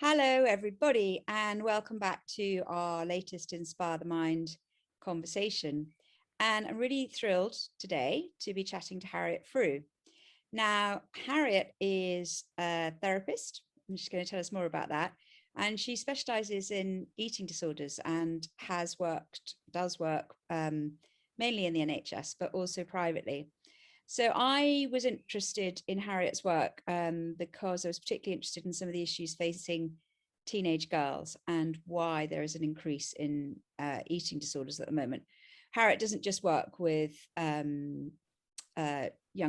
Hello, everybody, and welcome back to our latest Inspire the Mind conversation. And I'm really thrilled today to be chatting to Harriet Frew. Now, Harriet is a therapist, and she's going to tell us more about that. And she specializes in eating disorders and does work mainly in the NHS, but also privately. So I was interested in Harriet's work because I was particularly interested in some of the issues facing teenage girls and why there is an increase in eating disorders at the moment. Harriet doesn't just work with young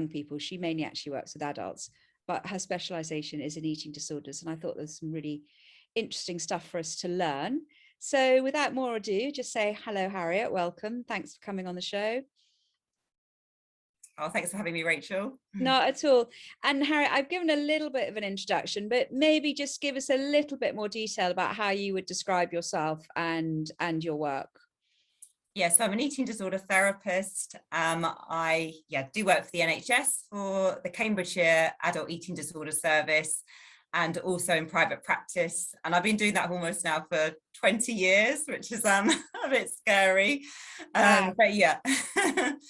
people. She mainly actually works with adults, but her specialization is in eating disorders. And I thought there's some really interesting stuff for us to learn. So without more ado, just say hello, Harriet. Welcome. Thanks for coming on the show. Oh, thanks for having me, Rachel. Not at all. And Harriet, I've given a little bit of an introduction, but maybe just give us a little bit more detail about how you would describe yourself and your work. Yes, so I'm an eating disorder therapist. I do work for the NHS for the Cambridgeshire Adult Eating Disorder Service and also in private practice. And I've been doing that almost now for 20 years, which is a bit scary. Wow. But yeah.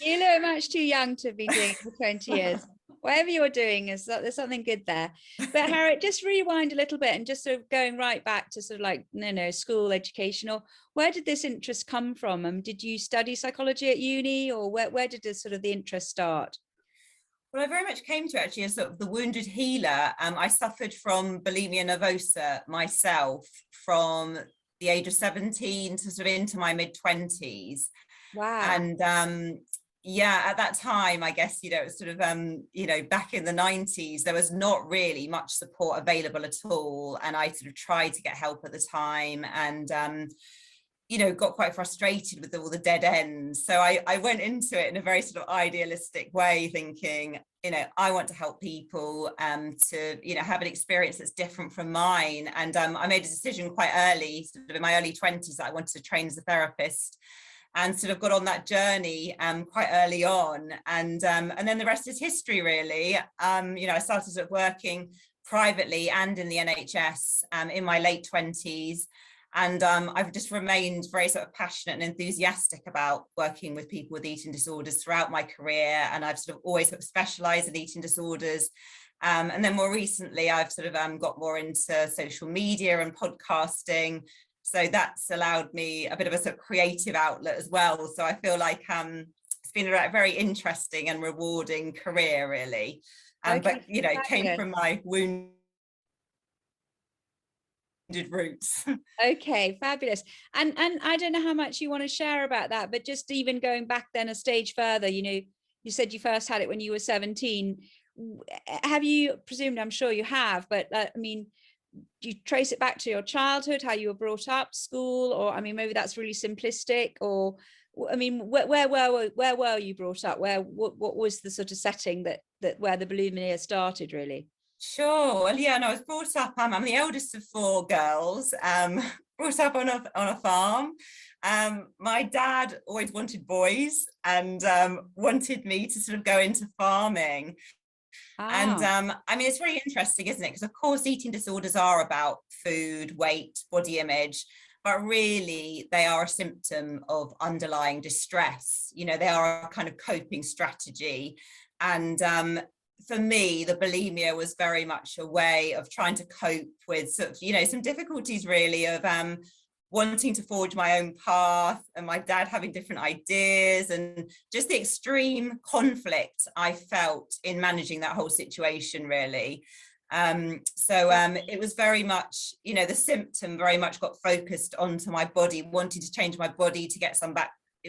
You look much too young to be doing it for 20 years. Whatever you're doing there's something good there. But Harriet, just rewind a little bit and just sort of going right back to sort of like, school education, or where did this interest come from? Did you study psychology at uni, or where did this sort of the interest start? Well, I very much came to actually as sort of the wounded healer. I suffered from bulimia nervosa myself from the age of 17 to sort of into my mid-20s. Wow. And at that time, I guess, it was sort of, back in the 90s, there was not really much support available at all. And I sort of tried to get help at the time and, got quite frustrated with all the dead ends. So I went into it in a very sort of idealistic way, thinking, I want to help people to, have an experience that's different from mine. And I made a decision quite early, sort of in my early 20s, that I wanted to train as a therapist, and sort of got on that journey quite early on. And then the rest is history, really. I started sort of working privately and in the NHS in my late 20s. And I've just remained very sort of passionate and enthusiastic about working with people with eating disorders throughout my career. And I've sort of always sort of specialised in eating disorders. And then more recently, I've sort of got more into social media and podcasting. So that's allowed me a bit of a sort of creative outlet as well. So I feel like it's been a very interesting and rewarding career, really. Okay, but, it came from my wounded roots. Okay, fabulous. And I don't know how much you want to share about that, but just even going back then a stage further, you said you first had it when you were 17. Have you presumed, I'm sure you have, but do you trace it back to your childhood, how you were brought up, school, or maybe that's really simplistic, or where were you brought up? What was the sort of setting that where the bulimia started, really? Sure. Well, yeah, no, I was brought up, I'm the eldest of four girls, brought up on a farm. My dad always wanted boys and wanted me to sort of go into farming. And it's really interesting, isn't it? Because of course, eating disorders are about food, weight, body image, but really they are a symptom of underlying distress. They are a kind of coping strategy. And for me, the bulimia was very much a way of trying to cope with sort of, some difficulties really of wanting to forge my own path, and my dad having different ideas, and just the extreme conflict I felt in managing that whole situation, really. It was very much, the symptom very much got focused onto my body, wanting to change my body to get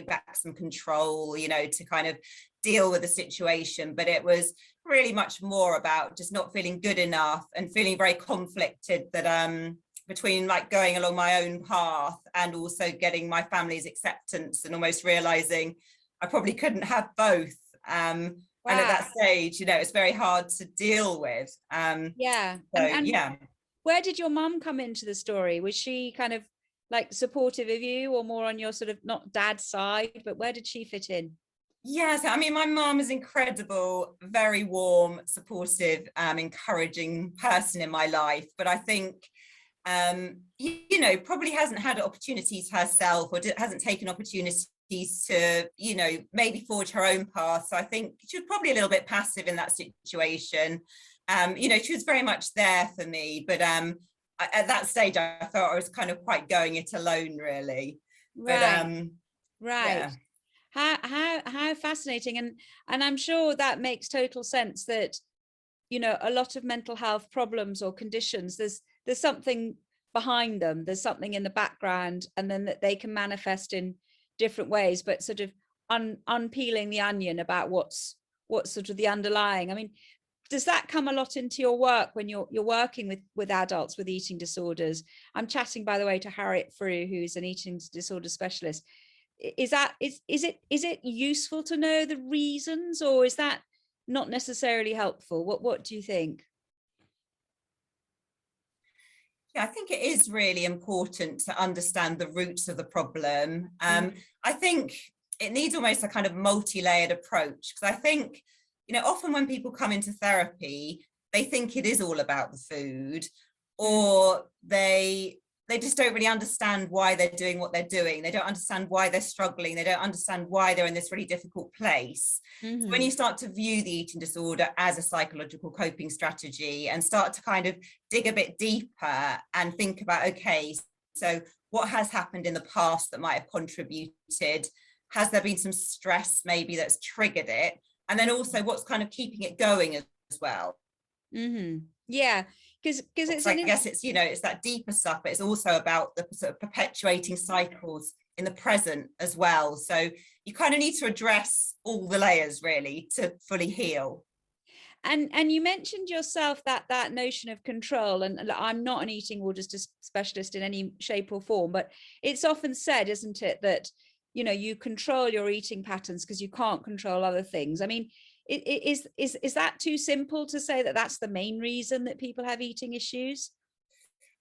back some control, to kind of deal with the situation. But it was really much more about just not feeling good enough and feeling very conflicted that between like going along my own path and also getting my family's acceptance, and almost realizing I probably couldn't have both. Wow. And at that stage, it's very hard to deal with. Yeah. So, and where did your mum come into the story? Was she kind of like supportive of you, or more on your sort of not dad's side, but where did she fit in? Yes, my mum is incredible, very warm, supportive, encouraging person in my life. But I think you know, probably hasn't had opportunities herself, or hasn't taken opportunities to, you know, maybe forge her own path. So I think she was probably a little bit passive in that situation. You know, she was very much there for me, but at that stage I felt I was kind of quite going it alone, really. But Right. Right. yeah. How fascinating. And I'm sure that makes total sense that, you know, a lot of mental health problems or conditions, there's something behind them, there's something in the background, and then that they can manifest in different ways, but sort of unpeeling the onion about what's sort of the underlying. I mean, does that come a lot into your work when you're working with adults with eating disorders? I'm chatting, by the way, to Harriet Frew, who's an eating disorder specialist. Is it useful to know the reasons, or is that not necessarily helpful? What do you think? Yeah, I think it is really important to understand the roots of the problem. I think it needs almost a kind of multi-layered approach, because I think, you know, often when people come into therapy, they think it is all about the food, or they just don't really understand why they're doing what they're doing. They don't understand why they're struggling. They don't understand why they're in this really difficult place. So when you start to view the eating disorder as a psychological coping strategy and start to kind of dig a bit deeper and think about, okay, so what has happened in the past that might have contributed? Has there been some stress maybe that's triggered it? And then also what's kind of keeping it going as well. Yeah, because it's I guess it's, you know, it's that deeper stuff, but it's also about the sort of perpetuating cycles in the present as well. So you kind of need to address all the layers really to fully heal. And you mentioned yourself that notion of control, and I'm not an eating or just a specialist in any shape or form, but it's often said, isn't it, that, you know, you control your eating patterns because you can't control other things. I mean, is that too simple to say that that's the main reason that people have eating issues?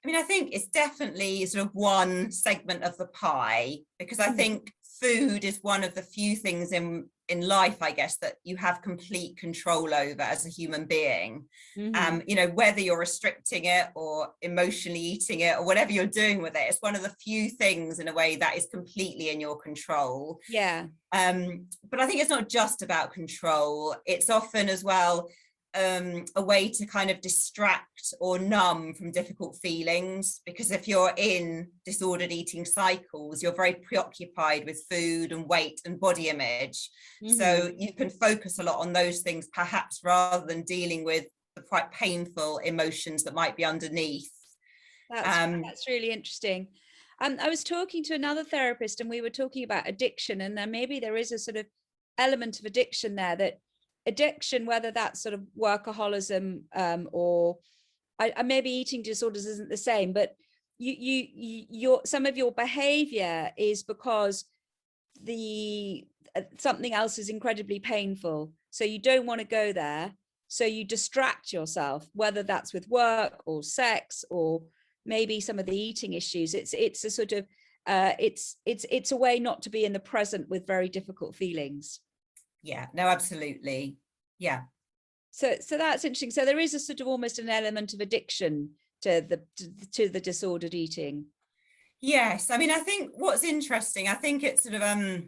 I mean, I think it's definitely sort of one segment of the pie, because I think food is one of the few things in life, I guess, that you have complete control over as a human being. You know, whether you're restricting it or emotionally eating it or whatever you're doing with it, it's one of the few things in a way that is completely in your control. Yeah. But I think it's not just about control. It's often as well a way to kind of distract or numb from difficult feelings, because if you're in disordered eating cycles, you're very preoccupied with food and weight and body image. So you can focus a lot on those things, perhaps, rather than dealing with the quite painful emotions that might be underneath. That's really interesting. I was talking to another therapist and we were talking about addiction, and then maybe there is a sort of element of addiction there, that addiction, whether that's sort of workaholism, or maybe eating disorders isn't the same, but your some of your behavior is because the something else is incredibly painful, so you don't want to go there, so you distract yourself, whether that's with work or sex or maybe some of the eating issues. It's a sort of it's a way not to be in the present with very difficult feelings. Yeah, no, absolutely. Yeah. So that's interesting. So there is a sort of almost an element of addiction to the disordered eating. Yes, I mean, I think what's interesting, I think it's sort of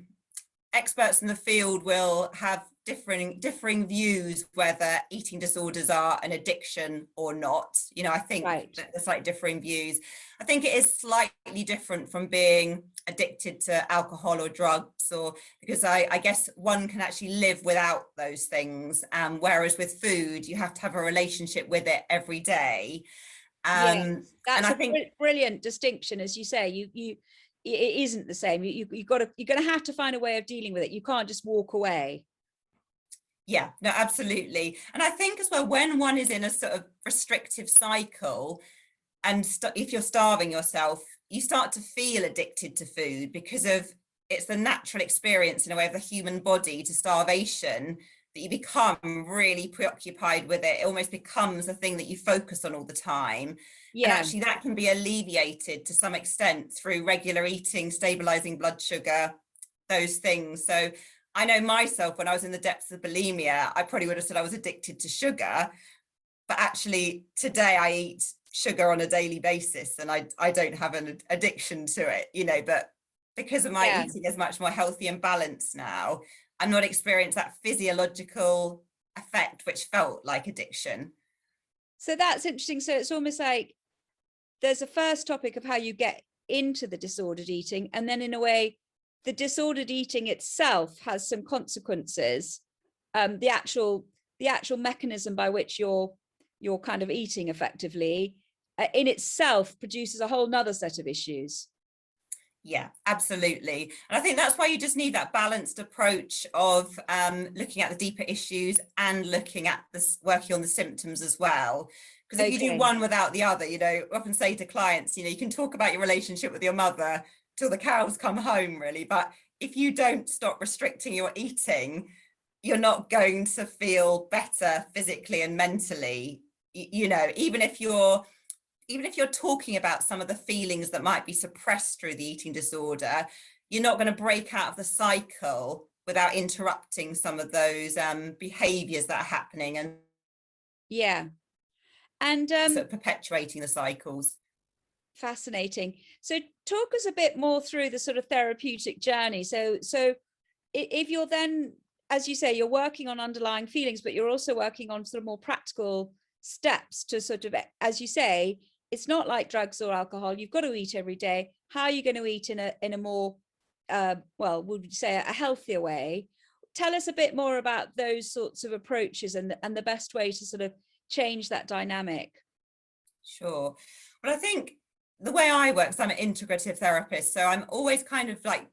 experts in the field will have differing views whether eating disorders are an addiction or not. You know, I think there's slightly differing views. I think it is slightly different from being addicted to alcohol or drugs, or because I guess one can actually live without those things, whereas with food you have to have a relationship with it every day. Yes, that's and I think brilliant distinction, as you say. It isn't the same. You're going to have to find a way of dealing with it. You can't just walk away. Yeah, no, absolutely. And I think as well, when one is in a sort of restrictive cycle, and if you're starving yourself, you start to feel addicted to food, because of it's the natural experience in a way of the human body to starvation, that you become really preoccupied with it. It almost becomes a thing that you focus on all the time. Yeah. And actually that can be alleviated to some extent through regular eating, stabilizing blood sugar, those things. So I know myself, when I was in the depths of bulimia, I probably would have said I was addicted to sugar, but actually today I eat sugar on a daily basis, and I don't have an addiction to it, you know, but because of my Yeah. eating is much more healthy and balanced now, I'm not experiencing that physiological effect which felt like addiction. So that's interesting. So it's almost like there's a first topic of how you get into the disordered eating, and then in a way the disordered eating itself has some consequences. The actual mechanism by which you're kind of eating effectively in itself produces a whole nother set of issues. Yeah, absolutely. And I think that's why you just need that balanced approach of looking at the deeper issues and looking at this, working on the symptoms as well. Because if you do one without the other, you know, I often say to clients, you know, you can talk about your relationship with your mother till the cows come home, really. But if you don't stop restricting your eating, you're not going to feel better physically and mentally. You know, even if you're talking about some of the feelings that might be suppressed through the eating disorder, you're not going to break out of the cycle without interrupting some of those behaviors that are happening and sort of perpetuating the cycles. Fascinating. So talk us a bit more through the sort of therapeutic journey. So if you're then, as you say, you're working on underlying feelings, but you're also working on sort of more practical steps to sort of, as you say, it's not like drugs or alcohol. You've got to eat every day. How are you going to eat in a more, well, would you say a healthier way? Tell us a bit more about those sorts of approaches and the best way to sort of change that dynamic. Sure. Well, I think the way I work, so I'm an integrative therapist, so I'm always kind of like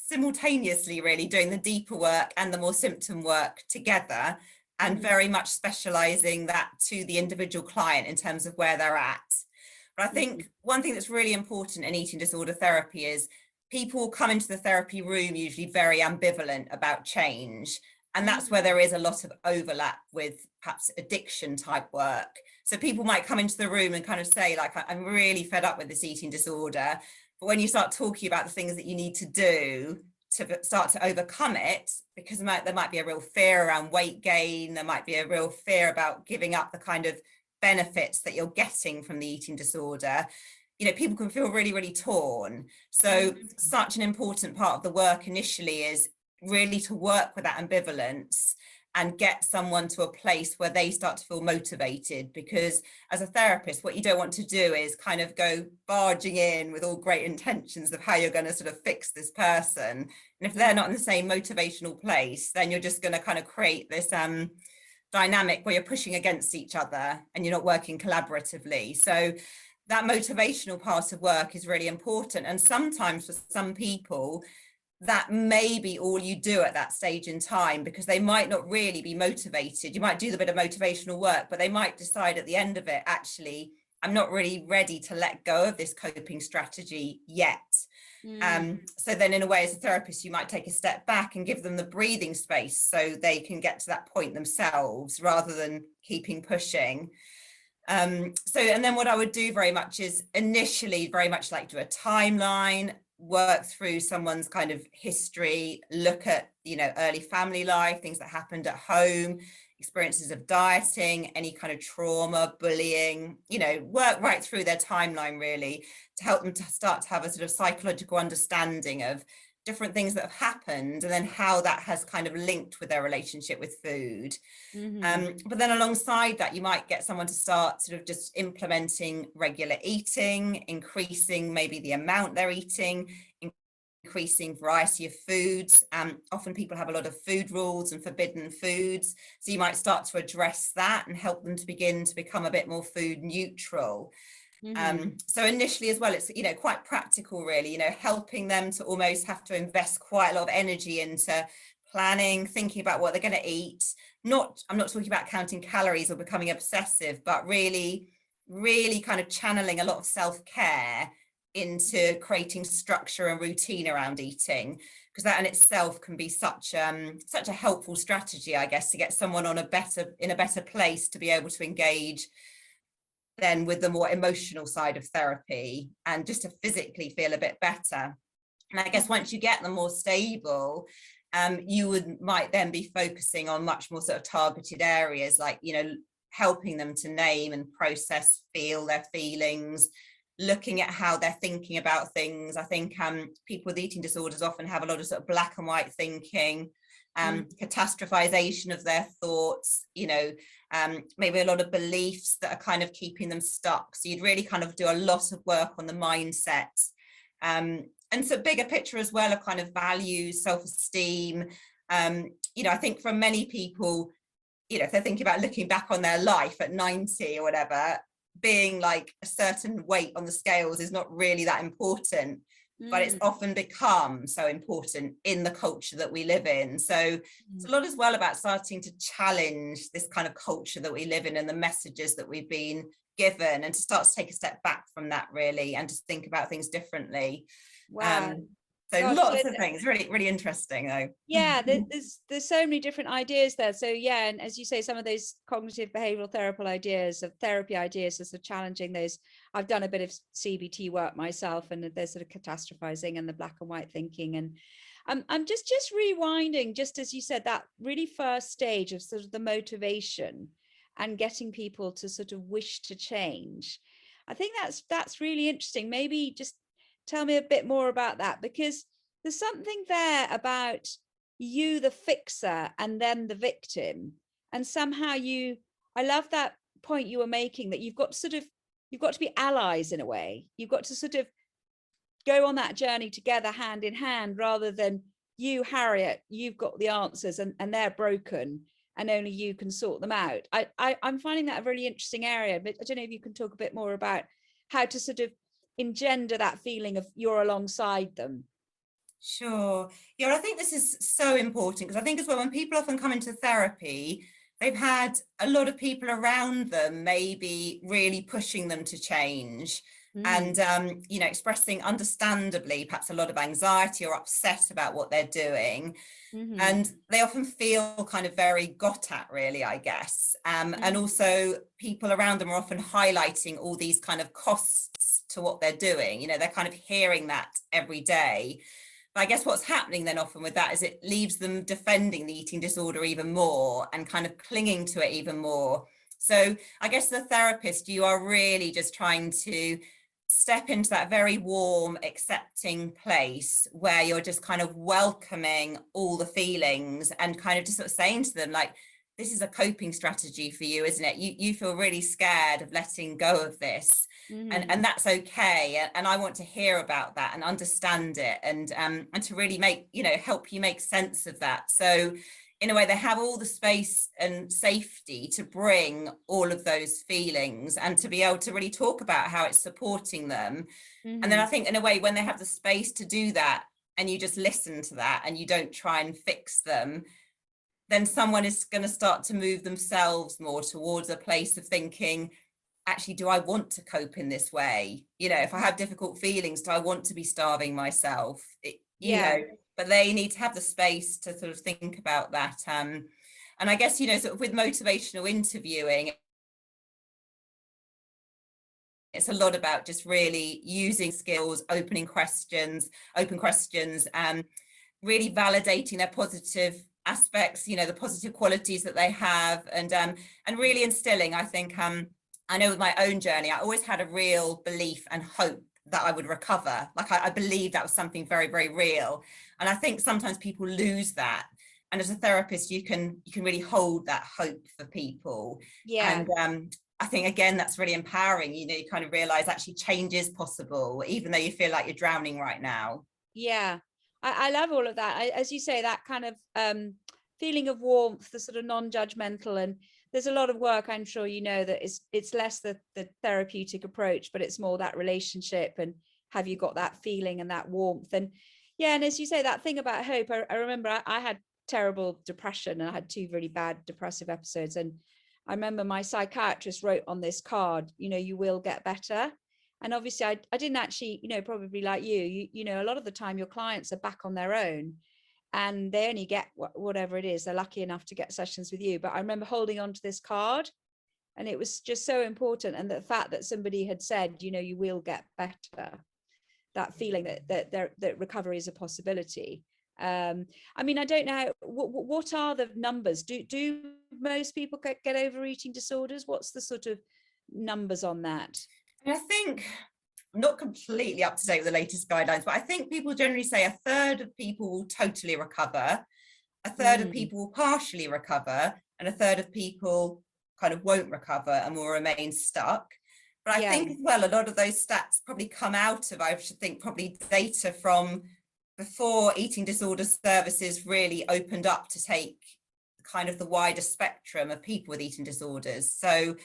simultaneously really doing the deeper work and the more symptom work together, and very much specializing that to the individual client in terms of where they're at. But I think one thing that's really important in eating disorder therapy is people come into the therapy room usually very ambivalent about change. And that's where there is a lot of overlap with perhaps addiction type work. So people might come into the room and kind of say, like, I'm really fed up with this eating disorder. But when you start talking about the things that you need to do to start to overcome it, because there might be a real fear around weight gain, there might be a real fear about giving up the kind of benefits that you're getting from the eating disorder, you know, people can feel really, really torn. So such an important part of the work initially is really to work with that ambivalence and get someone to a place where they start to feel motivated, because as a therapist, what you don't want to do is kind of go barging in with all great intentions of how you're going to sort of fix this person. And if they're not in the same motivational place, then you're just going to kind of create this dynamic where you're pushing against each other and you're not working collaboratively. So that motivational part of work is really important. And sometimes for some people, that may be all you do at that stage in time, because they might not really be motivated. You might do the bit of motivational work, but they might decide at the end of it, actually, I'm not really ready to let go of this coping strategy yet. So then in a way, as a therapist, you might take a step back and give them the breathing space so they can get to that point themselves rather than keeping pushing. And then what I would do very much is initially very much like do a timeline, work through someone's kind of history, look at, you know, early family life, things that happened at home, experiences of dieting, any kind of trauma, bullying, you know, work right through their timeline really to help them to start to have a sort of psychological understanding of different things that have happened and then how that has kind of linked with their relationship with food. But then alongside that, you might get someone to start sort of just implementing regular eating, increasing maybe the amount they're eating, increasing variety of foods. Often people have a lot of food rules and forbidden foods. So you might start to address that and help them to begin to become a bit more food neutral. So initially as well, it's, you know, quite practical really, you know, helping them to almost have to invest quite a lot of energy into planning, thinking about what they're going to eat. I'm not talking about counting calories or becoming obsessive, but really kind of channeling a lot of self-care into creating structure and routine around eating, because that in itself can be such a helpful strategy, I guess, to get someone in a better place to be able to engage then with the more emotional side of therapy and just to physically feel a bit better. And I guess once you get them more stable, you might then be focusing on much more sort of targeted areas, like, you know, helping them to name and process, feel their feelings, looking at how they're thinking about things. I think people with eating disorders often have a lot of sort of black and white thinking, catastrophization of their thoughts, maybe a lot of beliefs that are kind of keeping them stuck. So you'd really kind of do a lot of work on the mindset. And so bigger picture as well of kind of values, self-esteem. I think for many people, if they're thinking about looking back on their life at 90 or whatever, being like a certain weight on the scales is not really that important, but it's often become so important in the culture that we live in. So it's a lot as well about starting to challenge this kind of culture that we live in and the messages that we've been given, and to start to take a step back from that really, and just think about things differently. Wow. So Gosh, lots of things, really, really interesting though. Yeah, there's so many different ideas there. So yeah, and as you say, some of those cognitive behavioral therapy ideas are sort of challenging those. I've done a bit of CBT work myself, and there's sort of catastrophizing and the black and white thinking. And I'm just rewinding, just as you said, that really first stage of sort of the motivation and getting people to sort of wish to change. I think that's really interesting. Maybe just tell me a bit more about that, because there's something there about you, the fixer, and then the victim. And somehow I love that point you were making, that you've got to be allies in a way. You've got to sort of go on that journey together, hand in hand, rather than you, Harriet, you've got the answers and they're broken and only you can sort them out. I'm finding that a really interesting area, but I don't know if you can talk a bit more about how to sort of engender that feeling of you're alongside them. Sure. Yeah, I think this is so important, because I think as well, when people often come into therapy, they've had a lot of people around them maybe really pushing them to change, and expressing understandably perhaps a lot of anxiety or upset about what they're doing. And they often feel kind of very got at, really, I guess. And also people around them are often highlighting all these kind of costs to what they're doing. They're kind of hearing that every day. But I guess what's happening then often with that is it leaves them defending the eating disorder even more and kind of clinging to it even more. So I guess the therapist, you are really just trying to step into that very warm, accepting place where you're just kind of welcoming all the feelings and kind of just sort of saying to them, like, this is a coping strategy for you, isn't it? You feel really scared of letting go of this, and that's okay. And I want to hear about that and understand it, and to really help you make sense of that. So in a way, they have all the space and safety to bring all of those feelings and to be able to really talk about how it's supporting them. And then I think in a way, when they have the space to do that, and you just listen to that and you don't try and fix them, then someone is going to start to move themselves more towards a place of thinking, actually, do I want to cope in this way? If I have difficult feelings, do I want to be starving myself? But they need to have the space to sort of think about that. And I guess, sort of with motivational interviewing, it's a lot about just really using skills, open questions, and really validating their positive aspects, the positive qualities that they have, and really instilling, I think, I know with my own journey, I always had a real belief and hope that I would recover. Like I believe that was something very, very real. And I think sometimes people lose that. And as a therapist, you can really hold that hope for people. Yeah. And I think, again, that's really empowering. You kind of realize actually change is possible, even though you feel like you're drowning right now. Yeah, I love all of that. As you say, that kind of feeling of warmth, the sort of non-judgmental, and there's a lot of work, I'm sure that it's less the therapeutic approach, but it's more that relationship, and have you got that feeling and that warmth. And yeah, and as you say, that thing about hope, I remember I had terrible depression, and I had 2 really bad depressive episodes, and I remember my psychiatrist wrote on this card, you will get better. And obviously I didn't actually, probably like you, a lot of the time your clients are back on their own and they only get whatever it is. They're lucky enough to get sessions with you. But I remember holding on to this card, and it was just so important. And the fact that somebody had said, you will get better, that feeling that recovery is a possibility. I mean, I don't know, what are the numbers? Do most people get over eating disorders? What's the sort of numbers on that? And I think I'm not completely up to date with the latest guidelines, but I think people generally say a third of people will totally recover, a third of people will partially recover, and a third of people kind of won't recover and will remain stuck. But I think as well, a lot of those stats probably come out of, I should think, probably data from before eating disorder services really opened up to take kind of the wider spectrum of people with eating disorders. So,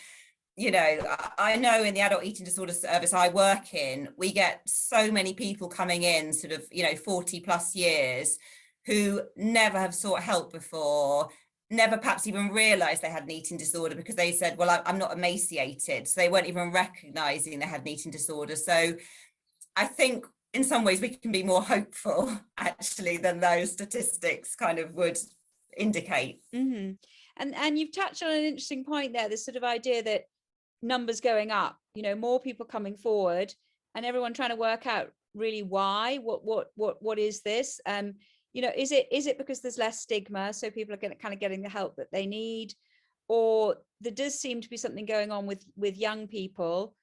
you know, I know in the adult eating disorder service I work in, we get so many people coming in sort of, you know, 40 plus years who never have sought help before, never perhaps even realized they had an eating disorder because they said, well, I'm not emaciated. So they weren't even recognizing they had an eating disorder. So I think in some ways we can be more hopeful actually than those statistics kind of would indicate. And you've touched on an interesting point there, this sort of idea that numbers going up, you know, more people coming forward and everyone trying to work out really why, what is this? You know, is it because there's less stigma, so people are kind of getting the help that they need, or there does seem to be something going on with young people,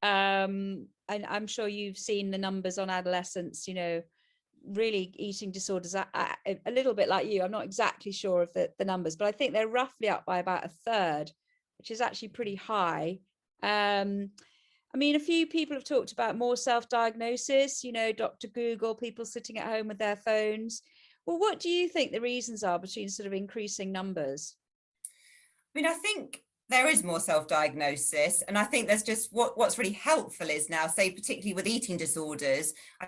and I'm sure you've seen the numbers on adolescents, you know, really eating disorders. A little bit like you, I'm not exactly sure of the numbers, but I think they're roughly up by about a third, which is actually pretty high. I mean, a few people have talked about more self-diagnosis, you know, Dr. Google, people sitting at home with their phones. Well, what do you think the reasons are between sort of increasing numbers? I mean, I think there is more self-diagnosis, and I think there's just what's really helpful is now, say, particularly with eating disorders, I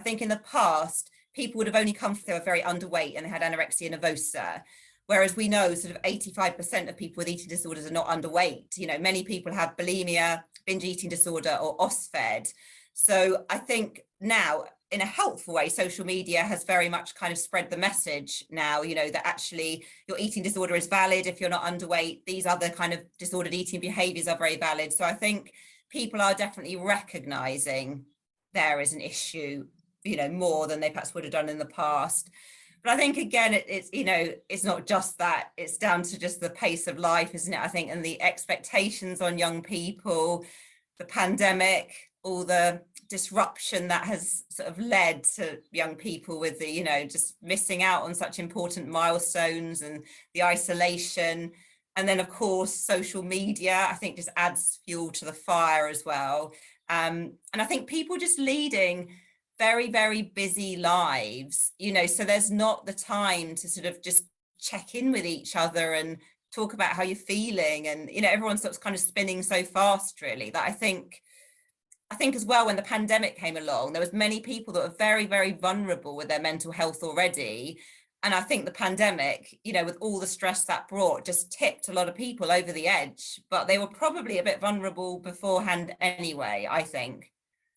think in the past, people would have only come if they were very underweight and they had anorexia nervosa. Whereas we know sort of 85% of people with eating disorders are not underweight. You know, many people have bulimia, binge eating disorder, or OSFED. So I think now, in a helpful way, social media has very much kind of spread the message now, you know, that actually your eating disorder is valid if you're not underweight. These other kind of disordered eating behaviors are very valid. So I think people are definitely recognizing there is an issue, you know, more than they perhaps would have done in the past. But I think, again, it's, you know, it's not just that, it's down to just the pace of life, isn't it? I think, and the expectations on young people, the pandemic, all the disruption that has sort of led to young people with the, you know, just missing out on such important milestones and the isolation. And then, of course, social media, I think, just adds fuel to the fire as well. And I think people just leading very, very busy lives, you know, so there's not the time to sort of just check in with each other and talk about how you're feeling. And, you know, everyone's sort of kind of spinning so fast, really, that I think as well, when the pandemic came along, there was many people that were very, very vulnerable with their mental health already. And I think the pandemic, you know, with all the stress that brought, just tipped a lot of people over the edge, but they were probably a bit vulnerable beforehand anyway, I think.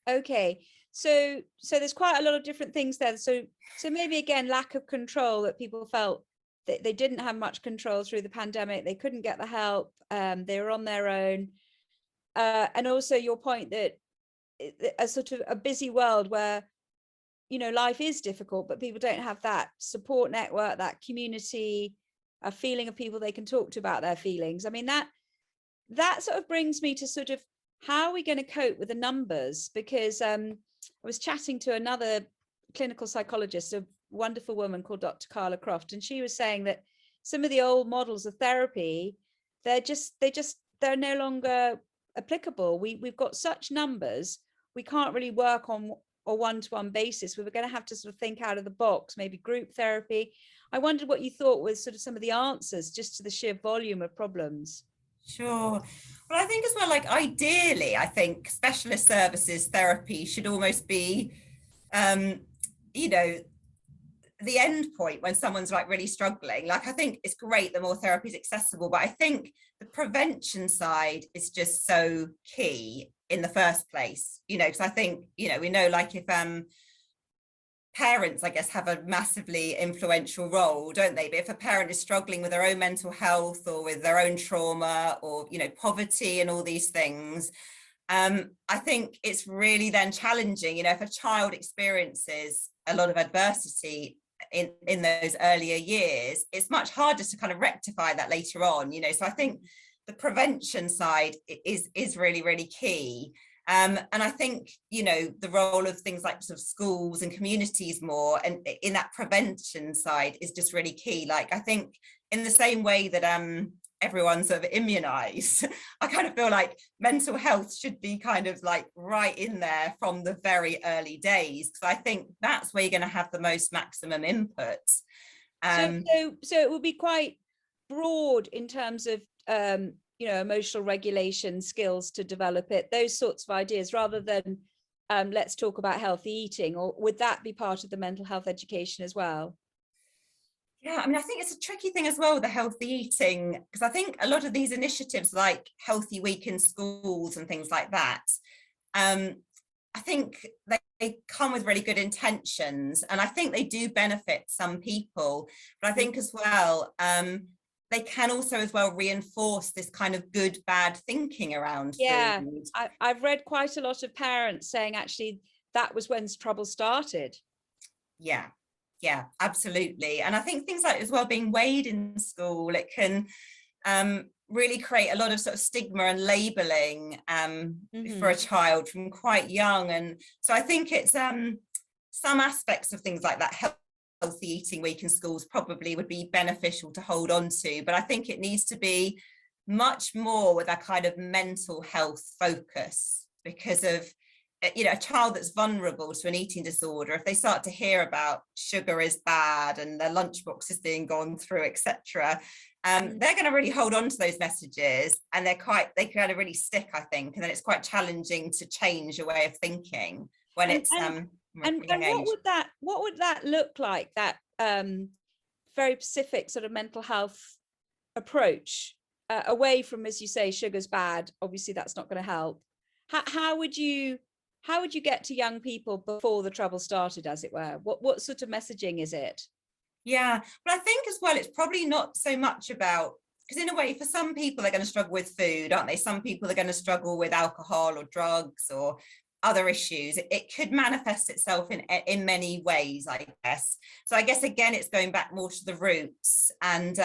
Okay. So there's quite a lot of different things there. So maybe again, lack of control, that people felt that they didn't have much control through the pandemic. They couldn't get the help. They were on their own. And also your point that a sort of a busy world where, you know, life is difficult, but people don't have that support network, that community, a feeling of people they can talk to about their feelings. I mean, that sort of brings me to sort of, how are we going to cope with the numbers? Because I was chatting to another clinical psychologist, a wonderful woman called Dr. Carla Croft, and she was saying that some of the old models of therapy, they're no longer applicable. We've got such numbers, we can't really work on a one-to-one basis. We were going to have to sort of think out of the box, maybe group therapy. I wondered what you thought was sort of some of the answers just to the sheer volume of problems. Sure. Well, I think as well, like ideally, I think specialist services therapy should almost be, you know, the end point when someone's like really struggling. Like, I think it's great the more therapy is accessible, but I think the prevention side is just so key in the first place, you know, because I think, you know, we know, like, if parents, I guess, have a massively influential role, don't they? But if a parent is struggling with their own mental health or with their own trauma or, you know, poverty and all these things, I think it's really then challenging, you know, if a child experiences a lot of adversity, in those earlier years, it's much harder to kind of rectify that later on, you know. So I think the prevention side is really, really key. And I think, you know, the role of things like sort of schools and communities more and in that prevention side is just really key. Like, I think in the same way that everyone's sort of immunized, I kind of feel like mental health should be kind of like right in there from the very early days, because I think that's where you're going to have the most maximum input. So it will be quite broad in terms of you know, emotional regulation skills to develop it, those sorts of ideas, rather than let's talk about healthy eating, or would that be part of the mental health education as well? Yeah, I mean, I think it's a tricky thing as well with the healthy eating, because I think a lot of these initiatives like Healthy Week in schools and things like that, I think they come with really good intentions, and I think they do benefit some people, but I think as well, they can also as well reinforce this kind of good, bad thinking around Yeah, food. I've read quite a lot of parents saying actually that was when trouble started. Yeah, yeah, absolutely. And I think things like as well being weighed in school, it can really create a lot of sort of stigma and labeling for a child from quite young. And so I think it's some aspects of things like that healthy eating week in schools probably would be beneficial to hold on to, but I think it needs to be much more with a kind of mental health focus, because of, you know, a child that's vulnerable to an eating disorder, if they start to hear about sugar is bad and their lunchbox is being gone through, etc., they're going to really hold on to those messages, and they kind of really stick, I think, and then it's quite challenging to change a way of thinking when it's and age. what would that look like, that very specific sort of mental health approach, away from, as you say, sugar's bad, obviously that's not going to help. How would you get to young people before the trouble started, as it were? What sort of messaging is it? Yeah, but I think as well, it's probably not so much about, because in a way, for some people, they're going to struggle with food, aren't they? Some people are going to struggle with alcohol or drugs or other issues. It could manifest itself in many ways, I guess. So I guess, again, it's going back more to the roots. And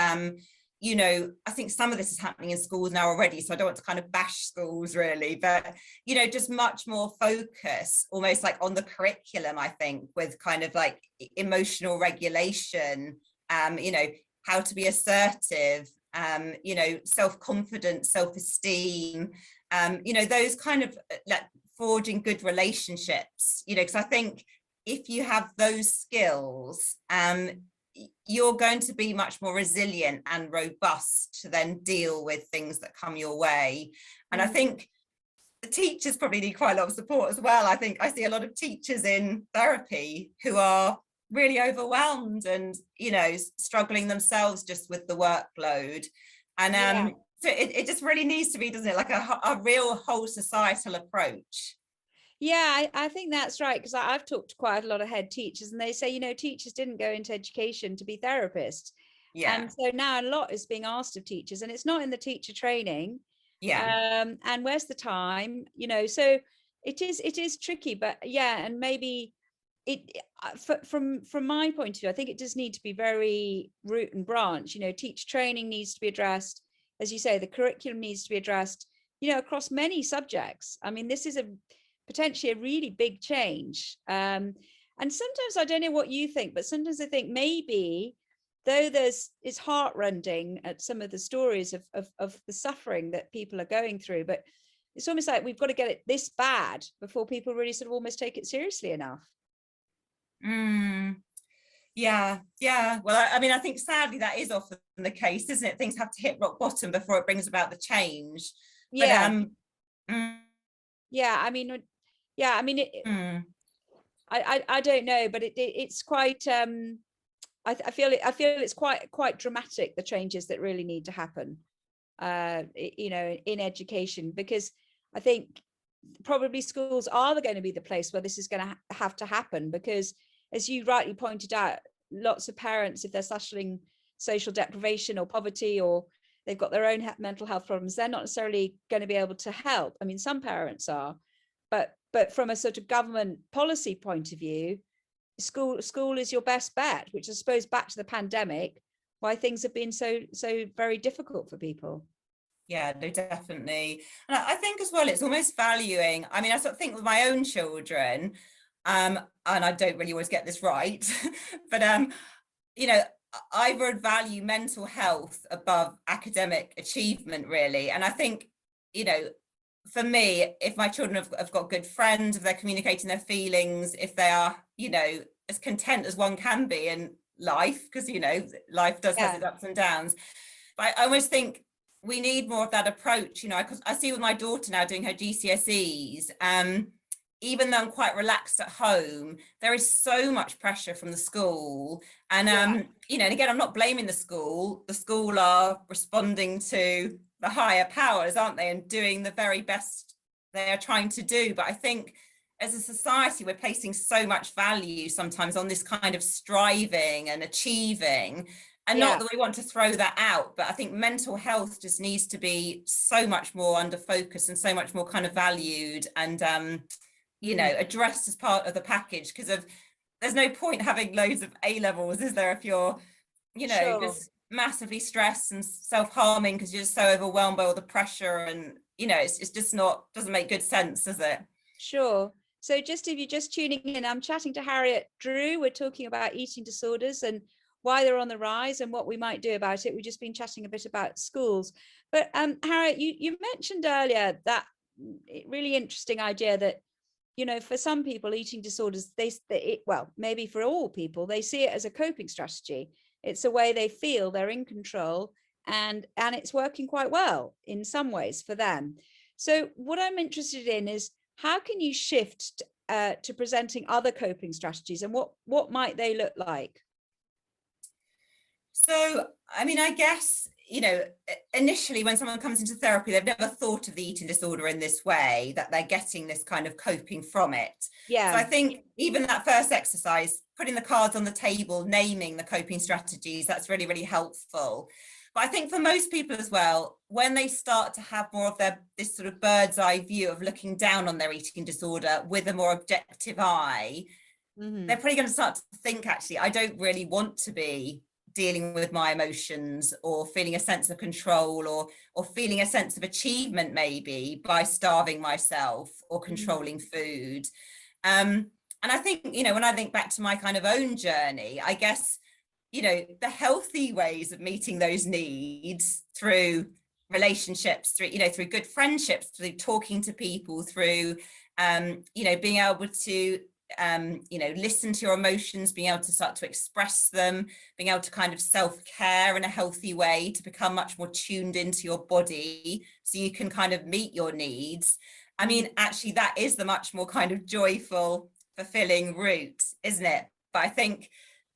you know, I think some of this is happening in schools now already, so I don't want to kind of bash schools really, but, you know, just much more focus almost like on the curriculum, I think, with kind of like emotional regulation, you know, how to be assertive, you know, self-confidence, self-esteem, you know, those kind of like forging good relationships, you know, because I think if you have those skills, you're going to be much more resilient and robust to then deal with things that come your way. And I think the teachers probably need quite a lot of support as well. I think I see a lot of teachers in therapy who are really overwhelmed and, you know, struggling themselves just with the workload. And so it just really needs to be, doesn't it, like a real whole societal approach. Yeah, I think that's right, because I've talked to quite a lot of head teachers, and they say, you know, teachers didn't go into education to be therapists. Yeah. And so now a lot is being asked of teachers, and it's not in the teacher training. Yeah. And where's the time? You know, so it is tricky, but yeah, and maybe from my point of view, I think it does need to be very root and branch. You know, teacher training needs to be addressed, as you say, the curriculum needs to be addressed, you know, across many subjects. I mean, this is potentially a really big change. And sometimes, I don't know what you think, but sometimes I think maybe, though it's heartrending at some of the stories of the suffering that people are going through, but it's almost like we've got to get it this bad before people really sort of almost take it seriously enough. Yeah, yeah. Well, I mean, I think sadly that is often the case, isn't it? Things have to hit rock bottom before it brings about the change. Yeah. But Yeah, I mean, yeah, I mean, I don't know, but it's quite. I feel it's quite dramatic, the changes that really need to happen. You know, in education, because I think probably schools are going to be the place where this is going to have to happen, because, as you rightly pointed out, lots of parents, if they're suffering social deprivation or poverty, or they've got their own mental health problems, they're not necessarily going to be able to help. I mean, some parents are, but from a sort of government policy point of view, school is your best bet, which I suppose back to the pandemic, why things have been so very difficult for people. Yeah, no, definitely. And I think as well, it's almost valuing. I mean, I sort of think with my own children, and I don't really always get this right, but you know, I would value mental health above academic achievement, really. And I think, you know, for me, if my children have got good friends, if they're communicating their feelings, if they are, you know, as content as one can be in life, because, you know, life does have its ups and downs. But I almost think we need more of that approach, you know, because I see with my daughter now doing her GCSEs, even though I'm quite relaxed at home, there is so much pressure from the school. And, you know, and again, I'm not blaming the school. The school are responding to the higher powers, aren't they? And doing the very best they are trying to do. But I think as a society, we're placing so much value sometimes on this kind of striving and achieving. And not that we want to throw that out, but I think mental health just needs to be so much more under focus and so much more kind of valued and, you know, addressed as part of the package, because there's no point having loads of A levels, is there, if you're, you know, just massively stressed and self-harming because you're just so overwhelmed by all the pressure, and, you know, it's just not, doesn't make good sense, does it? Sure. So just if you're just tuning in, I'm chatting to Harriet Frew. We're talking about eating disorders and why they're on the rise and what we might do about it. We've just been chatting a bit about schools. But Harriet, you mentioned earlier that really interesting idea that, you know, for some people, eating disorders, well, maybe for all people, they see it as a coping strategy. It's a way they feel they're in control, and it's working quite well in some ways for them. So what I'm interested in is, how can you shift to presenting other coping strategies, and what might they look like? So, I mean, I guess, you know, initially when someone comes into therapy, they've never thought of the eating disorder in this way, that they're getting this kind of coping from it. Yeah. So I think even that first exercise, putting the cards on the table, naming the coping strategies, that's really, really helpful. But I think for most people as well, when they start to have more of this sort of bird's eye view of looking down on their eating disorder with a more objective eye, they're probably going to start to think, actually, I don't really want to be dealing with my emotions or feeling a sense of control or feeling a sense of achievement maybe by starving myself or controlling food. And I think, you know, when I think back to my kind of own journey, I guess, you know, the healthy ways of meeting those needs through relationships, through, you know, through good friendships, through talking to people, through, you know, being able to you know, listen to your emotions, being able to start to express them, being able to kind of self-care in a healthy way to become much more tuned into your body so you can kind of meet your needs. I mean, actually, that is the much more kind of joyful, fulfilling route, isn't it? But I think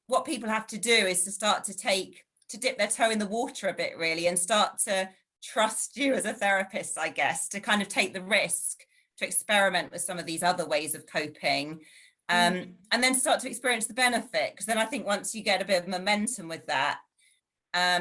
what people have to do is to start to dip their toe in the water a bit, really, and start to trust you as a therapist, I guess, to kind of take the risk to experiment with some of these other ways of coping. And then start to experience the benefit, because then I think once you get a bit of momentum with that,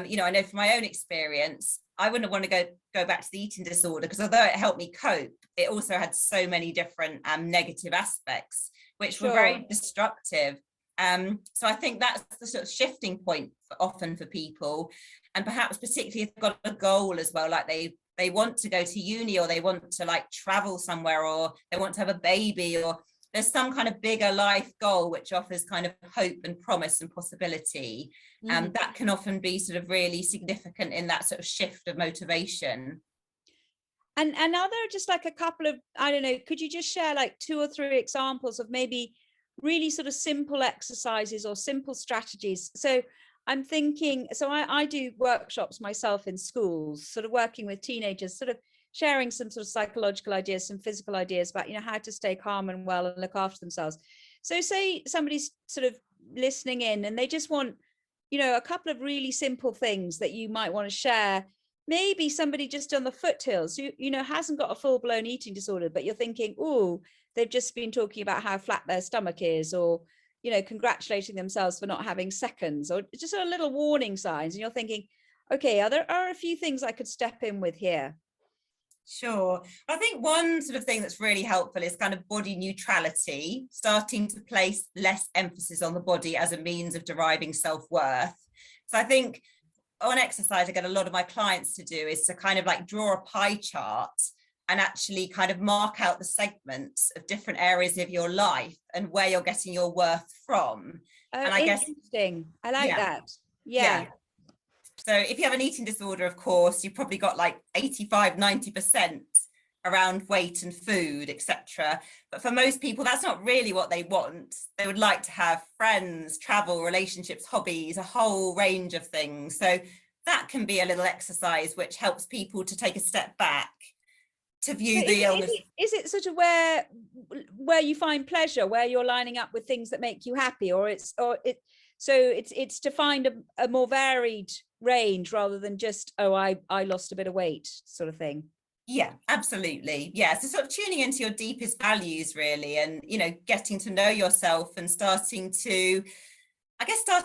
you know, I know from my own experience, I wouldn't want to go back to the eating disorder, because although it helped me cope, it also had so many different negative aspects, which were very destructive. So I think that's the sort of shifting point often for people, and perhaps particularly if they've got a goal as well, like they want to go to uni, or they want to like travel somewhere, or they want to have a baby, or there's some kind of bigger life goal which offers kind of hope and promise and possibility. And that can often be sort of really significant in that sort of shift of motivation. And are there just like a couple of, I don't know, could you just share like 2 or 3 examples of maybe really sort of simple exercises or simple strategies? So I'm thinking, so I do workshops myself in schools, sort of working with teenagers, sort of sharing some sort of psychological ideas, some physical ideas about, you know, how to stay calm and well and look after themselves. So say somebody's sort of listening in and they just want, you know, a couple of really simple things that you might want to share. Maybe somebody just on the foothills, you know, hasn't got a full-blown eating disorder, but you're thinking, oh, they've just been talking about how flat their stomach is, or, you know, congratulating themselves for not having seconds, or just sort of little warning signs. And you're thinking, okay, there are a few things I could step in with here. Sure. I think one sort of thing that's really helpful is kind of body neutrality, starting to place less emphasis on the body as a means of deriving self-worth. So I think on exercise, I get a lot of my clients to do is to kind of like draw a pie chart and actually kind of mark out the segments of different areas of your life and where you're getting your worth from. And I guess, Interesting. I like that. Yeah. So if you have an eating disorder, of course, you've probably got like 85–90% around weight and food, etc. But for most people, that's not really what they want. They would like to have friends, travel, relationships, hobbies, a whole range of things. So that can be a little exercise which helps people to take a step back to view So the illness. Is it sort of where you find pleasure, where you're lining up with things that make you happy, so it's to find a more varied range rather than just, oh, I lost a bit of weight sort of thing. Yeah, absolutely. Yeah. So sort of tuning into your deepest values really, and, you know, getting to know yourself and starting to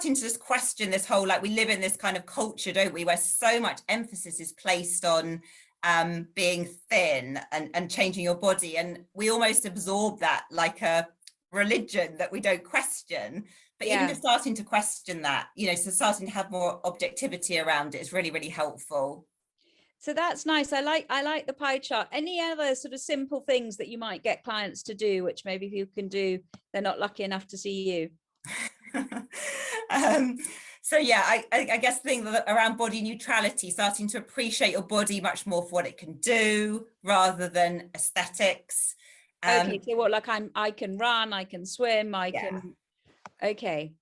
just question this whole, like, we live in this kind of culture, don't we, where so much emphasis is placed on being thin and changing your body. And we almost absorb that like a religion that we don't question. But even just starting to question that, you know, so starting to have more objectivity around it is really, really helpful. So that's nice. I like the pie chart. Any other sort of simple things that you might get clients to do, which maybe you can do, they're not lucky enough to see you? So yeah, I guess the thing around body neutrality, starting to appreciate your body much more for what it can do rather than aesthetics. Okay, so what, like I can run, I can swim, okay.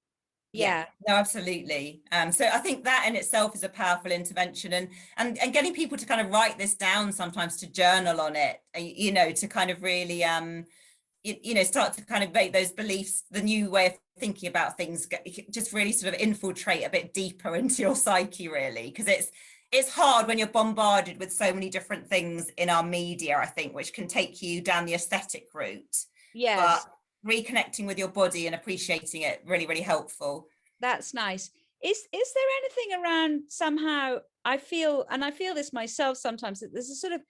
Yeah. No, absolutely. So I think that in itself is a powerful intervention, and getting people to kind of write this down, sometimes to journal on it, you know, to kind of really you know, start to kind of make those beliefs, the new way of thinking about things, just really sort of infiltrate a bit deeper into your psyche, really, because it's hard when you're bombarded with so many different things in our media, I think, which can take you down the aesthetic route. Yes. But reconnecting with your body and appreciating it, really, really helpful. That's nice. Is there anything around, somehow I feel this myself sometimes, that there's a sort of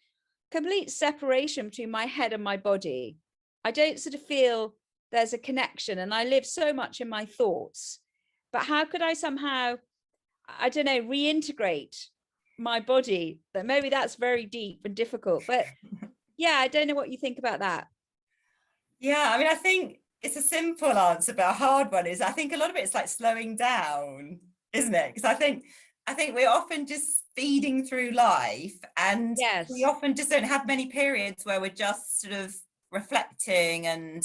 complete separation between my head and my body. I don't sort of feel there's a connection, and I live so much in my thoughts. But how could I somehow, I don't know, reintegrate my body? That maybe that's very deep and difficult, but yeah, I don't know what you think about that. Yeah, I mean, I think it's a simple answer, but a hard one is, I think a lot of it is like slowing down, isn't it? Because I think we're often just speeding through life, and we often just don't have many periods where we're just sort of reflecting and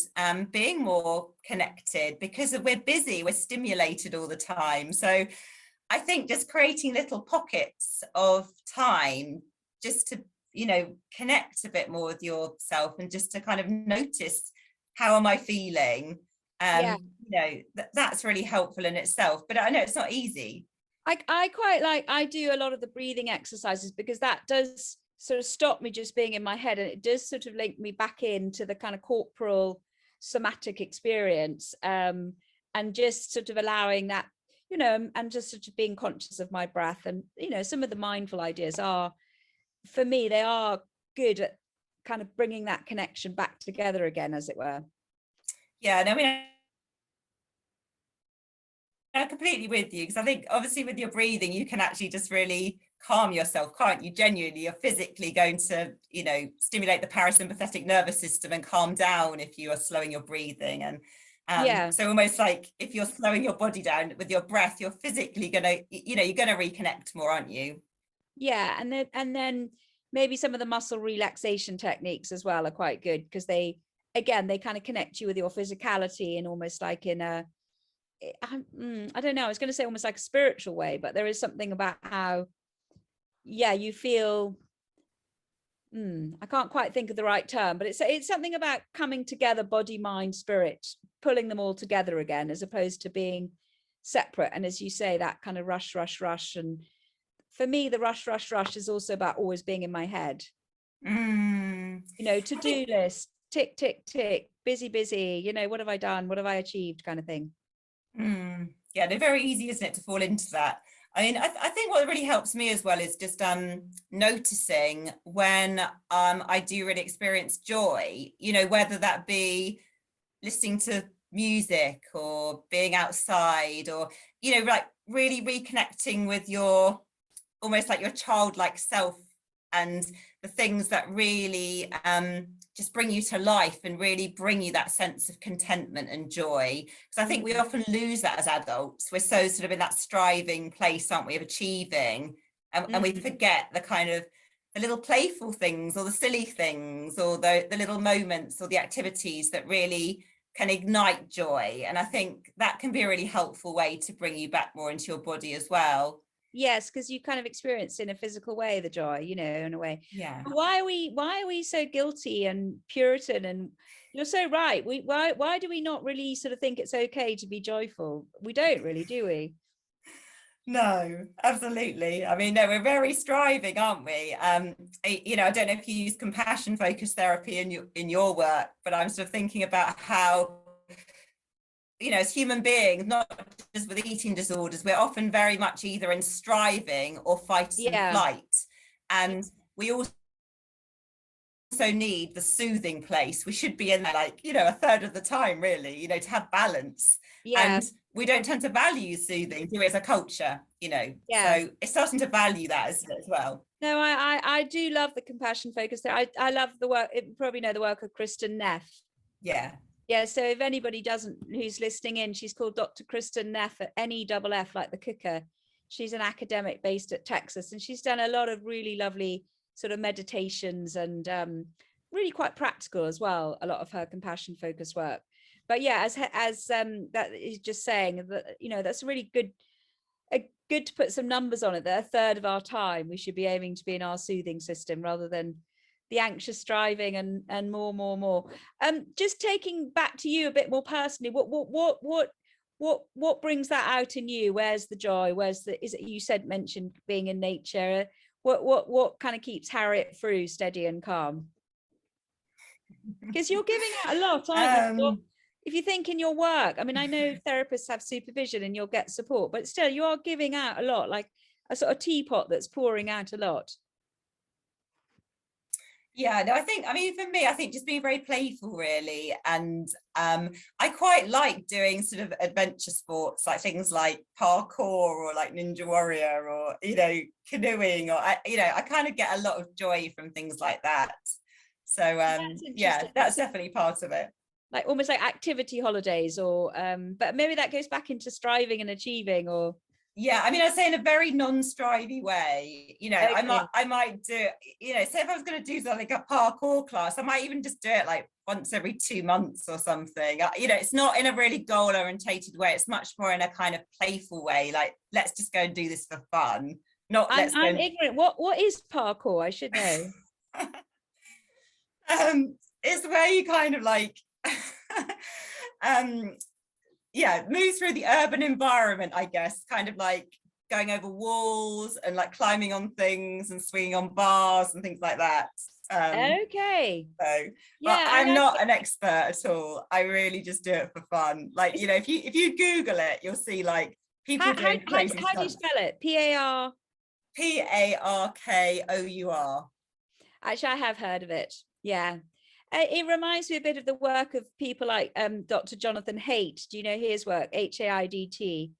being more connected, because we're busy, we're stimulated all the time. So I think just creating little pockets of time just to, you know, connect a bit more with yourself, and just to kind of notice, how am I feeling? You know, that's really helpful in itself, but I know it's not easy. I quite like, I do a lot of the breathing exercises, because that does sort of stop me just being in my head, and it does sort of link me back into the kind of corporal somatic experience, and just sort of allowing that, you know, and just sort of being conscious of my breath. And, you know, some of the mindful ideas are, for me, they are good at kind of bringing that connection back together again, as it were. Yeah, and I mean, I'm completely with you, because I think obviously with your breathing, you can actually just really calm yourself, can't you? Genuinely, you're physically going to, you know, stimulate the parasympathetic nervous system and calm down if you are slowing your breathing. And so almost like if you're slowing your body down with your breath, you're physically gonna, you know, you're gonna reconnect more, aren't you? Yeah, and then maybe some of the muscle relaxation techniques as well are quite good, because they kind of connect you with your physicality, and almost like in a, I don't know, I was going to say almost like a spiritual way, but there is something about how, you feel, I can't quite think of the right term, but it's something about coming together, body, mind, spirit, pulling them all together again, as opposed to being separate. And as you say, that kind of rush. And for me, the rush is also about always being in my head. You know, to-do list, tick, tick, tick, busy, you know, what have I done? What have I achieved, kind of thing. Yeah, they're very easy, isn't it, to fall into that. I mean, I think what really helps me as well is just noticing when I do really experience joy, you know, whether that be listening to music or being outside, or, you know, like really reconnecting with your, almost like your childlike self, and the things that really just bring you to life and really bring you that sense of contentment and joy. Because I think we often lose that as adults. We're so sort of in that striving place, aren't we, of achieving, and we forget the kind of the little playful things, or the silly things, or the little moments, or the activities that really can ignite joy. And I think that can be a really helpful way to bring you back more into your body as well. Yes, because you kind of experience in a physical way the joy, you know, in a way. Yeah. But why are we so guilty and Puritan? And you're so right. Why do we not really sort of think it's okay to be joyful? We don't really, do we? No, absolutely. I mean, no, we're very striving, aren't we? You know, I don't know if you use compassion focused therapy in your work, but I'm sort of thinking about how, you know, as human beings, not just with eating disorders, we're often very much either in striving or fight and Yeah. flight. And we also need the soothing place. We should be in there, like, you know, a third of the time, really, you know, to have balance. Yeah. And we don't tend to value soothing, do it, as a culture, you know. Yeah. So it's starting to value that as well. No, I do love the compassion focus there. I love the work. You probably know the work of Kristen Neff. Yeah. Yeah, so if anybody doesn't, who's listening in, she's called Dr. Kristen Neff, at NEFF, like the cooker. She's an academic based at Texas, and she's done a lot of really lovely sort of meditations, and really quite practical as well, a lot of her compassion focused work. But yeah, as that is just saying that, you know, that's really good, good to put some numbers on it, that a third of our time we should be aiming to be in our soothing system, rather than the anxious striving and more. Just taking back to you a bit more personally, what brings that out in you? Where's the joy? Where's the, is it, you said, mentioned being in nature, what kind of keeps Harriet Frew steady and calm? Because you're giving out a lot, aren't you? If you think in your work, I mean, I know therapists have supervision and you'll get support, but still you are giving out a lot, like a sort of teapot that's pouring out a lot. Yeah, no, I mean, for me, I think just being very playful, really. And I quite like doing sort of adventure sports, like things like parkour, or like Ninja Warrior, or, you know, canoeing, or, you know, I kind of get a lot of joy from things like that. So yeah, that's definitely part of it. Like almost like activity holidays, or but maybe that goes back into striving and achieving, or yeah, I mean, I say in a very non-strivey way, you know. okay. I might do, you know, say if I was going to do something, like a parkour class, I might even just do it like once every 2 months or something. You know, it's not in a really goal orientated way, it's much more in a kind of playful way, like, let's just go and do this for fun. Not I'm ignorant. What is parkour? I should know. It's where you kind of like yeah, move through the urban environment, I guess, kind of like going over walls and like climbing on things and swinging on bars and things like that. Okay. So, Yeah, but I'm not an expert at all. I really just do it for fun. Like, you know, if you Google it, you'll see like people doing crazy how do you stunts. spell it? PAR. Parkour. Actually, I have heard of it. Yeah. It reminds me a bit of the work of people like Dr. Jonathan Haidt. Do you know his work? HAIDT,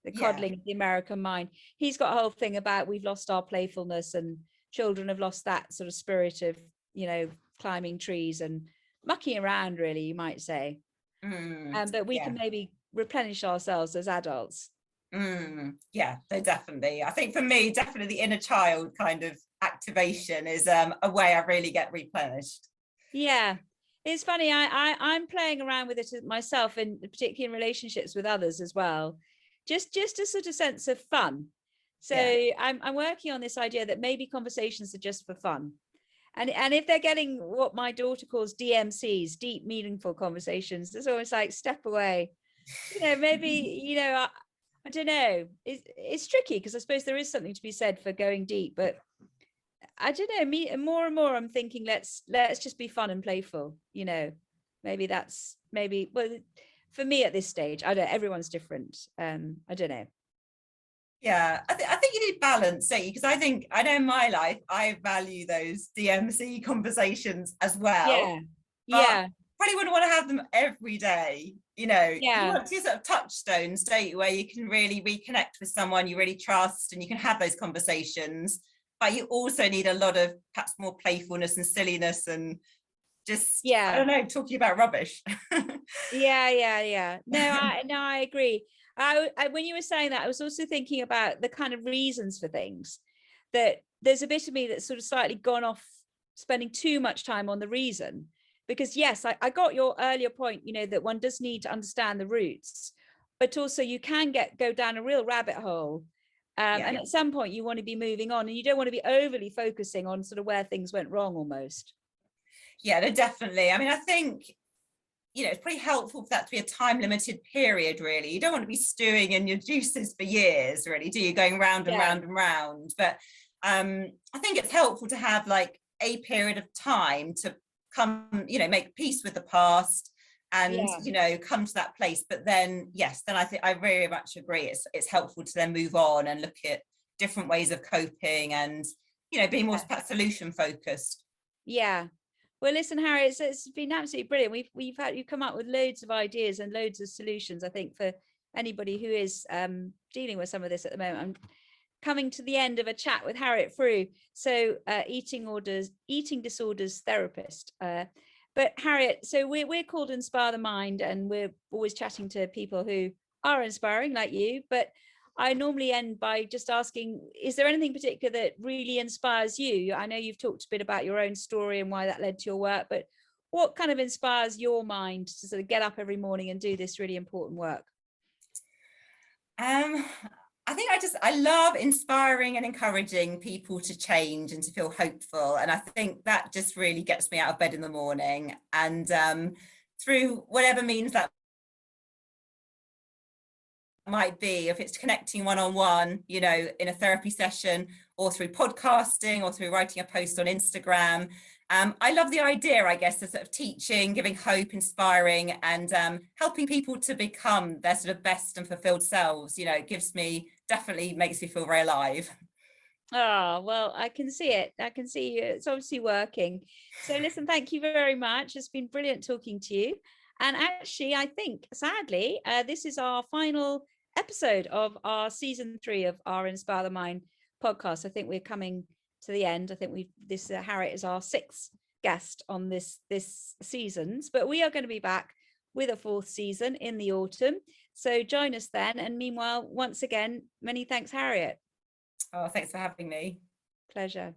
the Yeah. coddling of the American mind. He's got a whole thing about we've lost our playfulness, and children have lost that sort of spirit of, you know, climbing trees and mucking around, really, you might say. But we can maybe replenish ourselves as adults. Yeah, they definitely. I think for me, definitely the inner child kind of activation is a way I really get replenished. Yeah, it's funny. I'm playing around with it myself, in particularly in relationships with others as well. Just a sort of sense of fun. So Yeah. I'm working on this idea that maybe conversations are just for fun. And if they're getting what my daughter calls DMCs, deep, meaningful conversations, it's almost like step away. You know, maybe, you know, I don't know. It's tricky, because I suppose there is something to be said for going deep, but I don't know, me more and more I'm thinking let's just be fun and playful, you know. Maybe that's well, for me at this stage, I don't, everyone's different. I don't know. Yeah, I think you need balance, don't you? Because I know in my life, I value those DMC conversations as well, Yeah, but yeah, probably wouldn't want to have them every day. You yeah, want to sort of touchstones, don't you, where you can really reconnect with someone you really trust and you can have those conversations. But you also need a lot of perhaps more playfulness and silliness and just, I yeah. don't know, talking about rubbish. Yeah. No, I agree. When you were saying that, I was also thinking about the kind of reasons for things. That there's a bit of me that's sort of slightly gone off spending too much time on the reason. Because yes, I got your earlier point, that one does need to understand the roots, but also you can go down a real rabbit hole. Yeah. And at some point you want to be moving on, and you don't want to be overly focusing on sort of where things went wrong almost. Yeah, no, definitely. I mean, I think it's pretty helpful for that to be a time limited period, really. You don't want to be stewing in your juices for years, really, do you? Going round and Yeah, round and round. But I think it's helpful to have like a period of time to come, make peace with the past and, yeah, come to that place. But then, yes, then I think I very much agree. It's helpful to then move on and look at different ways of coping and, being more solution focused. yeah. Well, listen, Harry, it's been absolutely brilliant. You've come up with loads of ideas and loads of solutions, I think, for anybody who is dealing with some of this at the moment. I'm coming to the end of a chat with Harriet Frew, so eating disorders therapist. But Harriet, so we're called Inspire the Mind, and we're always chatting to people who are inspiring, like you. But I normally end by just asking, is there anything particular that really inspires you? I know you've talked a bit about your own story and why that led to your work, but what kind of inspires your mind to sort of get up every morning and do this really important work? Um, I think I love inspiring and encouraging people to change and to feel hopeful. And I think that just really gets me out of bed in the morning. And through whatever means that might be, if it's connecting one-on-one, in a therapy session, or through podcasting, or through writing a post on Instagram. I love the idea, I guess, of sort of teaching, giving hope, inspiring, and helping people to become their sort of best and fulfilled selves. Definitely makes me feel very alive. Oh, well, I can see it. I can see you. It's obviously working. So listen, thank you very much. It's been brilliant talking to you. And actually, I think, sadly, this is our final episode of our season 3 of our Inspire the Mind podcast. I think we're coming to the end. I think Harriet is our 6th guest on this season's, but we are going to be back with a 4th season in the autumn. So join us then. And meanwhile, once again, many thanks, Harriet. Oh, thanks for having me. Pleasure.